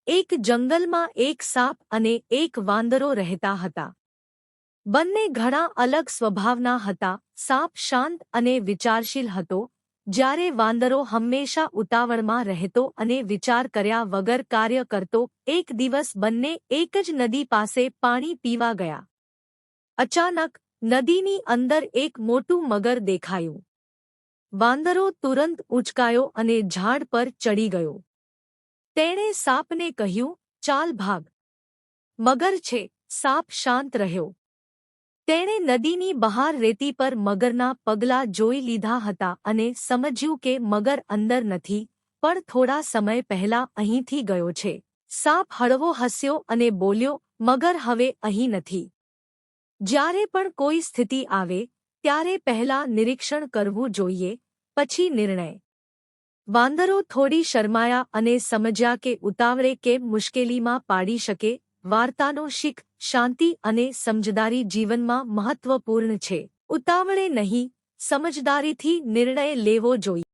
એક જંગલમાં એક સાપ અને એક વાંદરો રહેતા હતા. બંને ઘણા અલગ સ્વભાવના હતા. સાપ શાંત અને વિચારશીલ હતો, જ્યારે વાંદરો હંમેશા ઉતાવળમાં રહેતો અને વિચાર કર્યા વગર કાર્ય કરતો. એક દિવસ બંને એક જ નદી પાસે પાણી પીવા ગયા. અચાનક નદીની અંદર એક મોટું મગર દેખાયું. વાંદરો તુરંત ઉંચકાયો અને ઝાડ પર ચડી ગયો. તેણે સાપને કહ્યું, ચાલ ભાગ. મગર છે. સાપ શાંત રહ્યો. તેણે નદીની બહાર રેતી પર મગરના પગલાં જોઈ લીધા હતા અને સમજ્યું કે મગર અંદર નથી, પણ થોડા સમય પહેલા અહીંથી ગયો છે. સાપ હળવો હસ્યો અને બોલ્યો, મગર હવે અહીં નથી. જ્યારે પણ કોઈ સ્થિતિ આવે ત્યારે પહેલા નિરીક્ષણ કરવું જોઈએ, પછી નિર્ણય. વાંદરો થોડી શરમાયા અને સમજ્યા કે ઉતાવળે કેમ મુશ્કેલીમાં પાડી શકે. વાર્તાનો શીખ: શાંતિ અને સમજદારી જીવનમાં મહત્વપૂર્ણ છે. ઉતાવળે નહીં, સમજદારીથી નિર્ણય લેવો જોઈએ.